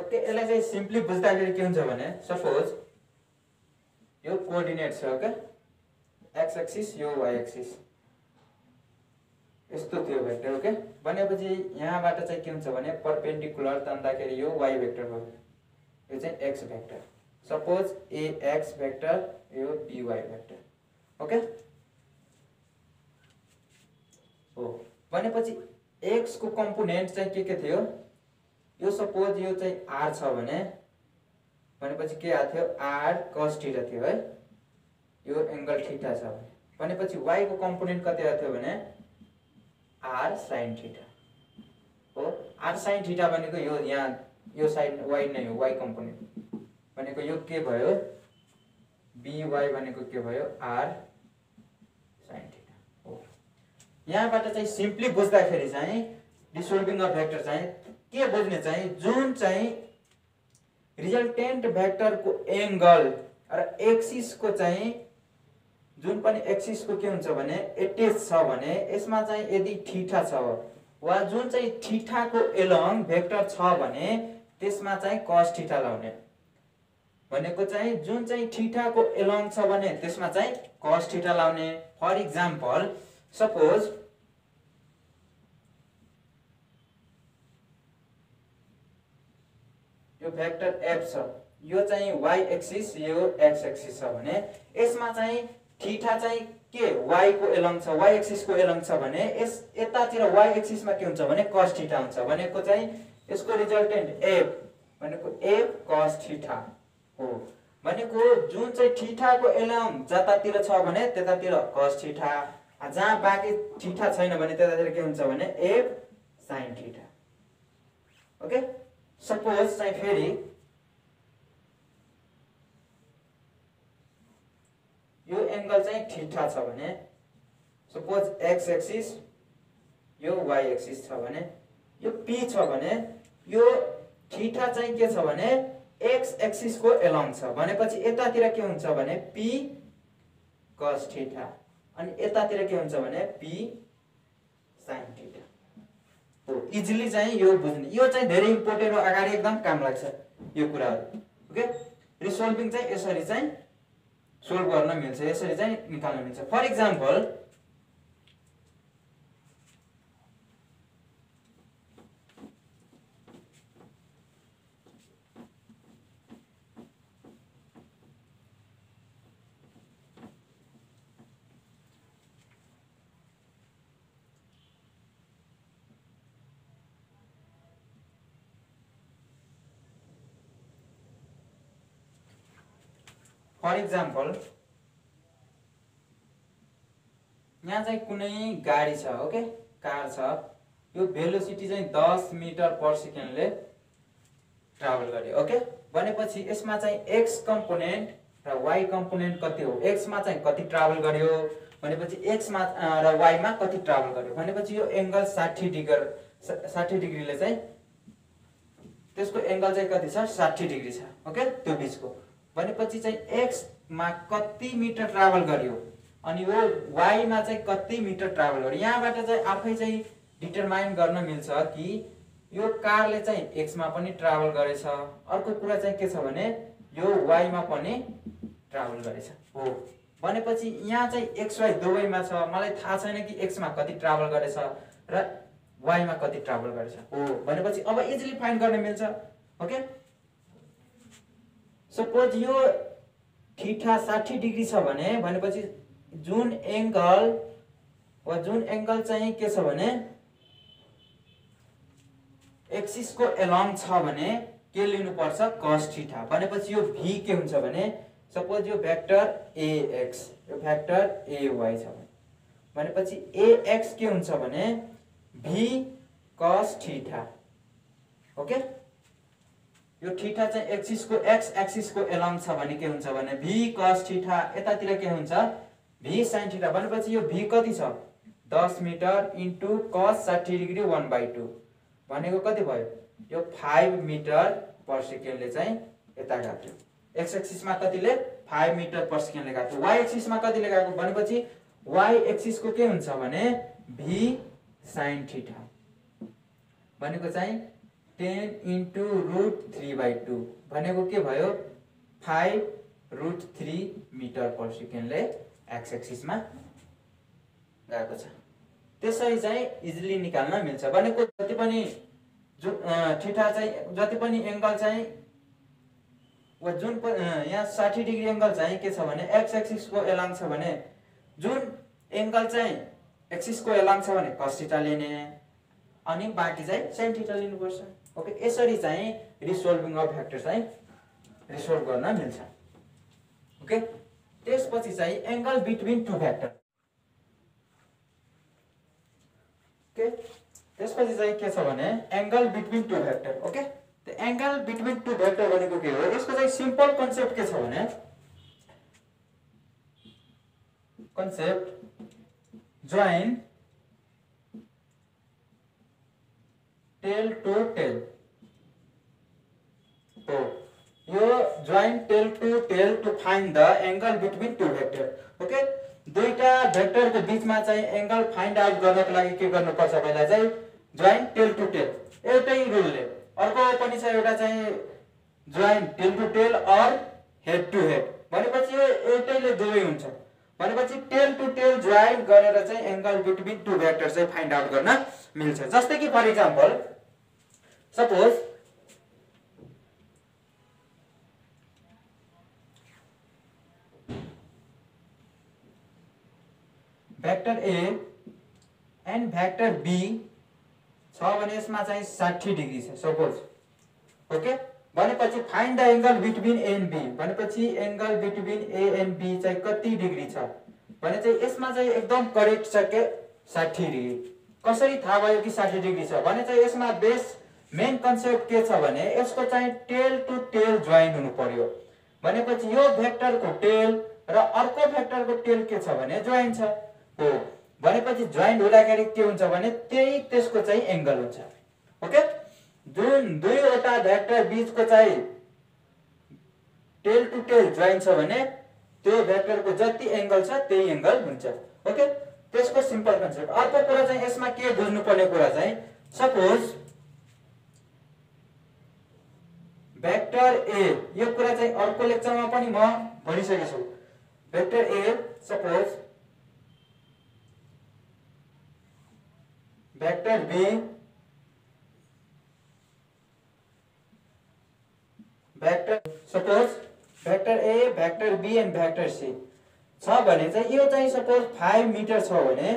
Okay यसलाई चाहिँ simply बुझ्दाखेरि के हुन्छ भने सपोज यो कोअर्डिनेट छ ओके एक्स एक्सिस यो वाइ एक्सिस यस्तो थियो भेक्टर ओके भनेपछि यहाँबाट चाहिँ के हुन्छ भने परपेन्डिकुलर तान्दाखेरि यो वाइ भेक्टर भयो यो चाहिँ एक्स भेक्टर सपोज ए एक्स भेक्टर यो बी वाइ भेक्टर ओके हो भनेपछि एक्स को कम्पोनेन्ट चाहिँ के थियो यो सपोज यो चाहिँ आर छ भनेपछि के आएको थियो आर कस थीटा थियो है यो एंगल थीटा छ भनेपछि वाइ को कम्पोनेन्ट कति आएको थियो भने आर साइन थीटा हो आर साइन थीटा भनेको यो यहाँ यो साइड वाइ नै हो वाइ कम्पोनेन्ट भनेको यो के भयो बी वाइ भनेको के भयो आर साइन थीटा हो यहाँबाट चाहिँ सिम्पली बुझ्दाखेरि चाहिँ डिसोल्भिङ अफ भेक्टर चाहिँ के बुझ्ने चाहिँ जुन चाहिँ रिजल्टेन्ट भेक्टर को एंगल र एक्सिस को चाहिँ जुन पनि एक्सिस को के हुन्छ भने एटेच छ भने यसमा चाहिँ यदि थीटा छ वा जुन चाहिँ थीटा को एलोङ भेक्टर छ भने त्यसमा चाहिँ cos थीटा लाउने भनेको चाहिँ जुन चाहिँ थीटा को एलोङ छ भने त्यसमा चाहिँ cos थीटा लाउने फर एक्जाम्पल सपोज यो भेक्टर f छ यो चाहिँ y एक्सिस यो x एक्सिस छ भने यसमा चाहिँ थीटा चाहिँ के y को एलोङ छ y एक्सिस को एलोङ छ भने यस यतातिर y एक्सिस मा के हुन्छ भने cos थीटा हुन्छ भनेको चाहिँ यसको रिजल्टेन्ट f भनेको f cos थीटा हो भनेको जुन चाहिँ थीटा को एलोङ जतातिर छ भने त्यतातिर cos थीटा जहाँ बाँकी थीटा छैन भने त्यतातिर के हुन्छ भने f sin theta okay suppose चाहिँ फेरि यो एंगल चाहिँ थीटा छ भने सपोज x एक्सिस यो y एक्सिस छ भने यो p छ भने यो थीटा चाहिँ के छ भने x एक्सिस को एलोङ छ भनेपछि यतातिर के हुन्छ भने p cos थीटा अनि यतातिर के हुन्छ भने p sin थीटा हो इजिली चाहिँ यो बुझ्ने यो चाहिँ धेरै इम्पोर्टेन्ट हो अगाडि एकदम काम लाग्छ यो कुराहरु ओके रिसोल्भिङ चाहिँ यसरी चाहिँ सोल्भ गर्न मिल्छ यसरी चाहिँ निकाल्न मिल्छ फर एक्जाम्पल यहाँ चाहिँ कुनै गाडी छ ओके कार छ यो भेलोसिटी चाहिँ 10 मिटर पर सेकेन्डले ट्राभल गर्यो ओके भनेपछि यसमा चाहिँ x कम्पोनेन्ट र y कम्पोनेन्ट कति हो x मा चाहिँ कति ट्राभल गर्यो भनेपछि x मा र y मा कति ट्राभल गर्यो भनेपछि यो एंगल 60 डिग्रीले चाहिँ त्यसको एंगल चाहिँ कति छ 60 डिग्री छ ओके त्यो बीचको भनेपछि चाहिँ x मा कति मिटर ट्राभल गर्यो अनि यो y मा चाहिँ कति मिटर ट्राभल गर्यो यहाँबाट चाहिँ आफै चाहिँ डिटरमाइन गर्न मिल्छ कि यो कारले चाहिँ x मा पनि ट्राभल गरेछ अर्को कुरा चाहिँ के छ भने यो y मा पनि ट्राभल गरेछ हो भनेपछि यहाँ चाहिँ xy दुवैमा छ मलाई थाहा छैन कि x मा कति ट्राभल गरेछ र y मा कति ट्राभल गरेछ हो भनेपछि अब इजिली फाइन्ड गर्न मिल्छ ओके सपोज यो थीटा 60 डिग्री छ भने भनेपछि जुन एंगल वा जुन एंगल चाहिँ के छ भने एक्सिस को एलोङ छ भने के लिनु पर्छ cos थीटा भनेपछि यो v के हुन्छ भने सपोज यो भेक्टर ax यो भेक्टर ay छ भनेपछि ax के हुन्छ भने v cos थीटा ओके यो थीटा चाहिँ एक्सिस को x एक्सिस को एलोङ छ भने के हुन्छ भने v cos थीटा यतातिर के हुन्छ v sin थीटा भनेपछि यो v कति छ 10 मिटर इन्टु cos 60 डिग्री 1/2 भनेको कति भयो यो 5 मिटर पर सेकेन्डले चाहिँ यता गयो x एक्सिस मा कतिले 5 मिटर पर सेकेन्डले गयो y एक्सिस मा कतिले गएको भनेपछि y एक्सिस को के हुन्छ भने v sin थीटा भनेको चाहिँ 10 into √3/2 भनेको के भयो 5√3 मिटर पर सेकेन्डले एक्स एक्सिसमा गएको छ। त्यसरी चाहिँ इजिली निकाल्न मिल्छ। भनेको जति पनि थीटा चाहिँ जति पनि एंगल चाहिँ जुन यहाँ 60 डिग्री एंगल चाहिँ के छ भने एक्स एक्सिस को एलाङ छ भने जुन एंगल चाहिँ एक्सिस को एलाङ छ भने cos थीटा लिने अनि बाँकी चाहिँ sin थीटा लिनुपर्छ। ओके, यसरी चाहिँ रिसोल्भिङ अफ भेक्टर चाहिँ रिसोल्भ गर्न मिल्छ। ओके, त्यसपछि चाहिँ angle between two vector. Okay, त्यसपछि चाहिँ के छ भने angle between two vector. Okay, त एंगल बिट्विन टु भेक्टर भनेको के हो? यसको चाहिँ सिम्पल कन्सेप्ट के छ भने concept join tail to tail हो। यो join tail to find the angle between two vector. Okay, दुईटा भेक्टर को बीचमा चाहिँ एंगल फाइन्ड आउट गर्नको लागि के गर्नुपर्छ पहिला चाहिँ जोइन टेल टु टेल एउटै रुलले। अर्को पनि छ एउटा चाहिँ join tail to tail or head to head भनेपछि यो एउटैले दुवै हुन्छ भनेपछि टेल टु टेल जोइन गरेर चाहिँ एंगल बिट्विन टु भेक्टर चाहिँ फाइन्ड आउट गर्न मिल्छ। जस्तै कि for example suppose vector A and vector B छ भने यसमा चाहिँ 60 डिग्री छ सपोज। ओके, भनेपछि find the angle between A and B भनेपछि angle between A and B चाहिँ कति डिग्री छ भने चाहिँ यसमा चाहिँ एकदम करेक्ट छ के 60 डिग्री। कसरी थाहा भयो कि 60 डिग्री छ भने चाहिँ यसमा बेस मेन कन्सेप्ट के छ भने यसको चाहिँ टेल टु टेल जोइन हुनु पर्यो। भनेपछि यो भेक्टर को टेल र अर्को भेक्टर को टेल के छ भने जोइन छ हो। भनेपछि जोइन हुँदाखेरि के हुन्छ भने त्यही त्यसको चाहिँ एंगल हुन्छ। ओके, जुन दुईवटा भेक्टर बीचको चाहिँ टेल टु टेल जोइन छ भने त्यो भेक्टर को जति एंगल छ त्यही एंगल हुन्छ। ओके, त्यसको सिम्पल कन्सेप्ट। अर्को कुरा चाहिँ यसमा के बुझ्नु पर्ने कुरा चाहिँ सपोज भेक्टर ए, यो कुरा चाहिँ अर्को लेक्चरमा पनि म भनिसकेको छु। Vector A suppose vector B vector suppose vector A vector B and vector C छ भने चाहिँ यो चाहिँ सपोज 5 मिटर छ भने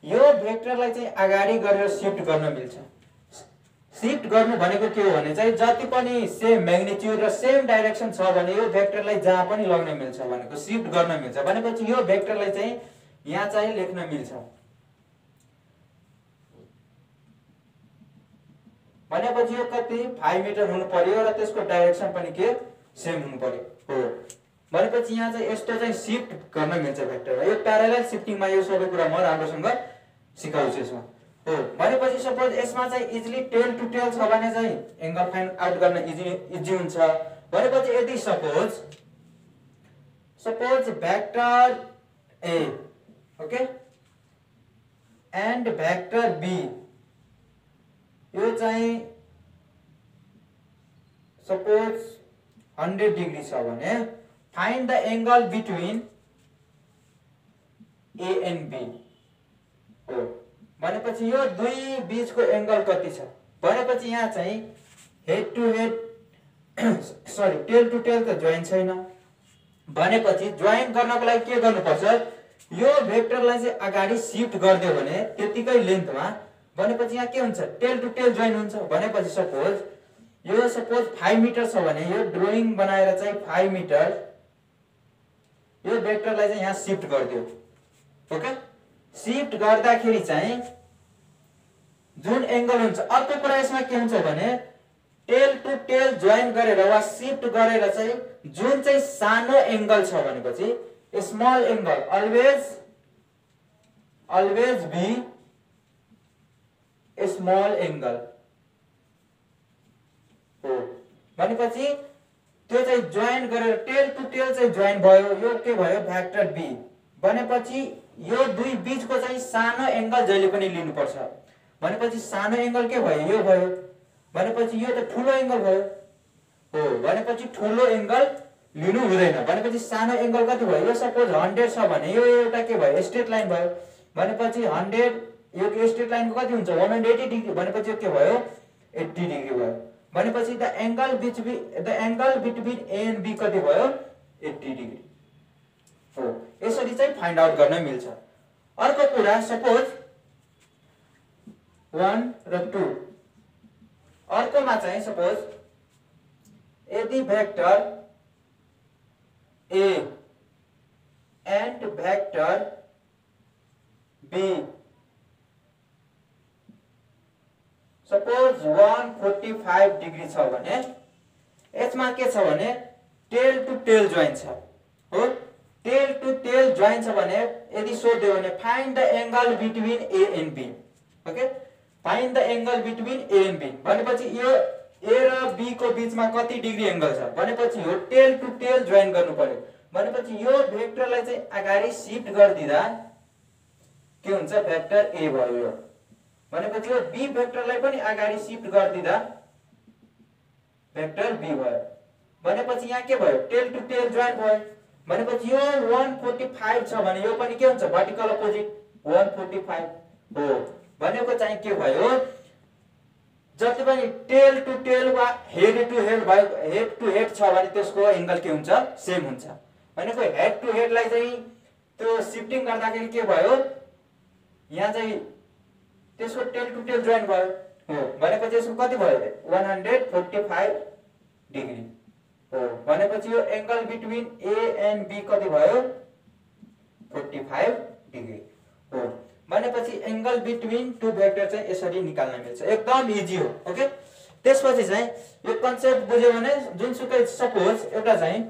यो भेक्टरलाई चाहिँ अगाडि गरेर शिफ्ट गर्न मिल्छ। शिफ्ट गर्नु भनेको के हो भने चाहिँ जति पनि सेम म्याग्निट्युड र सेम डाइरेक्सन छ भने यो भेक्टरलाई जहाँ पनि लग्न मिल्छ भनेको शिफ्ट गर्न मिल्छ। भनेपछि यो भेक्टरलाई चाहिँ यहाँ चाहिँ लेख्न मिल्छ। भनेपछि यो कति 5 मिटर हुनु पर्यो र त्यसको डाइरेक्सन पनि के सेम हुनु पर्यो हो। भनेपछि यहाँ चाहिँ यस्तो चाहिँ शिफ्ट गर्न मिल्छ भेक्टरलाई। यो प्यारालल शिफ्टिङमा यो सबै कुरा म राम्रोसँग सिकाउँछु यसमा हो। भनेपछि सपोज यसमा चाहिँ इजिली टेल टु टेल छ भने चाहिँ एंगल फाइन्ड आउट गर्न इजी हुन्छ। भनेपछि यदि suppose vector A okay and vector B यो चाहिँ सपोज 100 डिग्री छ भने find the angle between A and B हो। भनेपछि यो दुई बीचको एंगल कति छ भनेपछि यहाँ चाहिँ head to head sorry tail to tail त जोइन छैन। भनेपछि जोइन गर्नको लागि के गर्नुपर्छ यो भेक्टरलाई चाहिँ अगाडि शिफ्ट गरिदियो भने त्यतिकै लेन्थमा भनेपछि यहाँ के हुन्छ टेल टु टेल जोइन हुन्छ। भनेपछि सपोज 5 मिटर छ भने यो ड्राइङ बनाएर चाहिँ 5 मिटर यो भेक्टरलाई चाहिँ यहाँ शिफ्ट गरिदियो। ओके, शिफ्ट गर्दाखेरि चाहिँ जुन एंगल हुन्छ अर्को कुरा यसमा के हुन्छ भने टेल टु टेल जोइन गरेर वा शिफ्ट गरेर चाहिँ जुन चाहिँ सानो एंगल छ भनेपछि small angle always be small angle हो। भनेपछि त्यो चाहिँ जोइन गरेर टेल टु टेल चाहिँ जोइन भयो। यो के भयो भेक्टर बी। भनेपछि यो दुई बीचको चाहिँ सानो एंगल जहिले पनि लिनुपर्छ। भनेपछि सानो एंगल के भयो यो भयो। भनेपछि यो त ठुलो एंगल भयो हो भनेपछि ठुलो एंगल लिनु हुँदैन भनेपछि सानो एंगल कति भयो यो सपोज 100 छ भने यो एउटा के भयो स्ट्रेट लाइन भयो भनेपछि 100 यो स्ट्रेट लाइनको कति हुन्छ 180 डिग्री भनेपछि यो के भयो 80 डिग्री भयो भनेपछि the angle between A and B कति भयो 80 डिग्री हो यसरी चाहिँ फाइन्ड आउट गर्न मिल्छ अर्को कुरा सपोज 1 र 2 अर्कोमा चाहिँ सपोज यदि vector A and vector B suppose 145 degree छ भने यसमा के छ भने टेल टु टेल जोइन छ हो टेल टु टेल जोइन छ भने यदि सोध्यो भने find the angle between A and B okay find the angle between A and B भनेपछि यो A र B को बीचमा कति डिग्री एंगल छ भनेपछि यो टेल टु टेल जोइन गर्नु पर्यो भनेपछि यो भेक्टरलाई चाहिँ अगाडि शिफ्ट गर्दिदा के हुन्छ भेक्टर A भयो यो भनेपछि यो B भेक्टरलाई पनि अगाडि शिफ्ट गर्दिदा भेक्टर B भयो भनेपछि यहाँ के भयो टेल टु टेल जोइन भयो भनेपछि यो 145 छ भने यो पनि के हुन्छ वर्टिकल अपोजिट 145 हो भनेको चाहिँ के भयो जति पनि टेल टु टेल वा हेड टु हेड भयो हेड टु हेड छ भने त्यसको एंगल के हुन्छ सेम हुन्छ भनेको हेड टु हेड लाई चाहिँ त्यो शिफ्टिङ गर्दाखेरि के भयो यहाँ चाहिँ त्यसको टेल टु टेल जोइन भयो हो भनेपछि यसको कति भयो 145 डिग्री हो भनेपछि यो angle between A and B कति भयो 45 डिग्री हो भनेपछि एंगल बिट्विन टु भेक्टर चाहिँ यसरी निकाल्न मिल्छ एकदम इजी हो ओके त्यसपछि चाहिँ यो कन्सेप्ट बुझ्यो भने जुनसुकै सपोज एउटा चाहिँ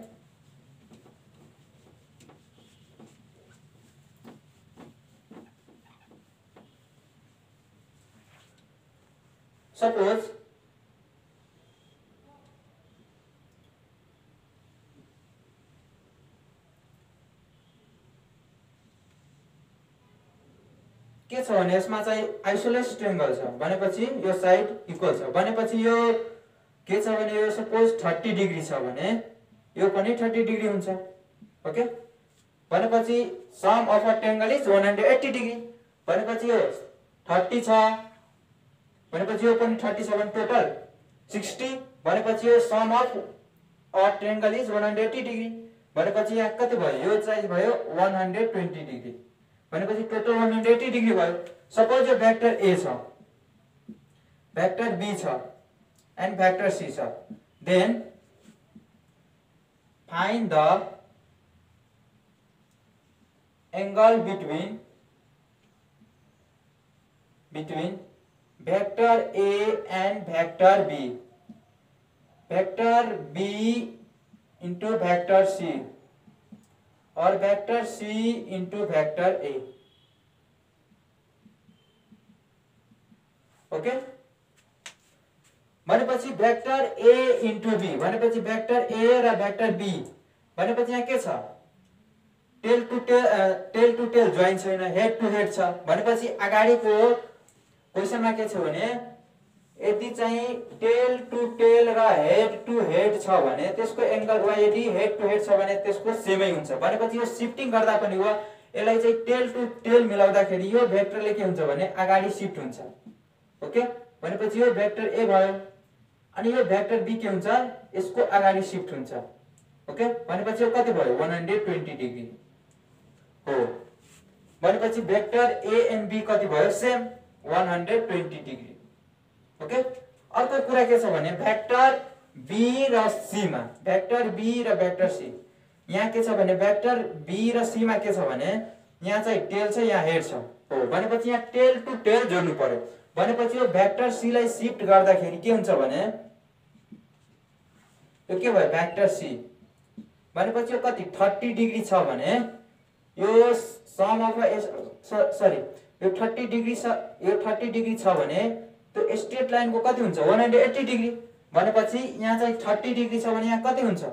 सपोज के छ भने यसमा चाहिँ आइसोलेस ट्रायंगल छ भनेपछि यो साइड इक्वल छ भनेपछि यो के छ भने यो सपोज 30 डिग्री छ भने यो पनि 30 डिग्री हुन्छ ओके भनेपछि sum of a triangle is 180 degree भनेपछि यो 30 छ भनेपछि यो पनि 30 छ भने टोटल 60 भनेपछि यो sum of a triangle is 180 degree भनेपछि यहाँ कति भयो यो चाहिँ भयो 120 डिग्री भनेपछि टोटल 180 डिग्री भयो सपोज यो भेक्टर A छ भेक्टर B छ एन्ड भेक्टर C छ then find the angle between vector A and vector B vector B into vector C और vector C into vector A okay भनेपछि vector A into B भनेपछि vector A र vector B भनेपछि यहाँ के छ tail to tail join छैन head to head छ भनेपछि अगाडिको क्वेशनमा के छ भने यदि चाहिँ टेल टु टेल र हेड टु हेड छ भने त्यसको एंगल वा यदि हेड टु हेड छ भने त्यसको सेमै हुन्छ भनेपछि यो शिफ्टिङ गर्दा पनि हो यसलाई चाहिँ टेल टु टेल मिलाउँदाखेरि यो भेक्टरले के हुन्छ भने अगाडि शिफ्ट हुन्छ ओके भनेपछि यो भेक्टर A भयो अनि यो भेक्टर B के हुन्छ यसको अगाडि शिफ्ट हुन्छ ओके भनेपछि यो कति भयो 120 डिग्री हो भनेपछि भेक्टर A एन्ड B कति भयो सेम 120 डिग्री ओके अर्को कुरा के छ भने भेक्टर B र C मा भेक्टर B र भेक्टर C यहाँ के छ भने भेक्टर B र C मा के छ भने यहाँ चाहिँ टेल छ यहाँ हेड छ हो भनेपछि यहाँ टेल टु टेल जोड्नु पर्यो भनेपछि यो भेक्टर C लाई शिफ्ट गर्दाखेरि के हुन्छ भने यो के भयो भेक्टर C भनेपछि यो कति 30 डिग्री छ भने यो सम अफ सरी यो 30 डिग्री छ भने त्यो स्ट्रेट लाइन को कति हुन्छ 180 डिग्री भनेपछि यहाँ चाहिँ 30 डिग्री छ भने यहाँ कति हुन्छ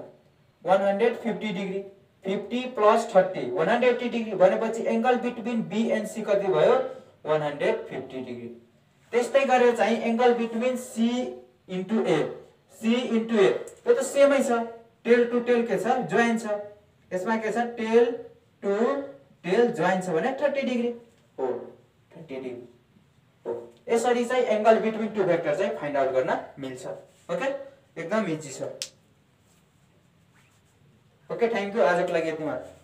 150 डिग्री 50 प्लस 30 180 डिग्री भनेपछि angle between B and C कति भयो 150 डिग्री त्यस्तै गरेर चाहिँ एंगल बिट्विन C इन्टु ए, सी इन्टु ए, यो त सेमै छ, टेल टु टेल के छ जोइन छ, यसमा के छ टेल टु टेल जोइन छ भने 30 डिग्री हो, 30 डिग्री हो। यसरी चाहिँ एंगल बिट्विन टु भेक्टर चाहिँ फाइन्ड आउट गर्न मिल्छ। ओके, एकदम इजी छ। ओके, थ्यांक यू, आजको लागि यति मात्र।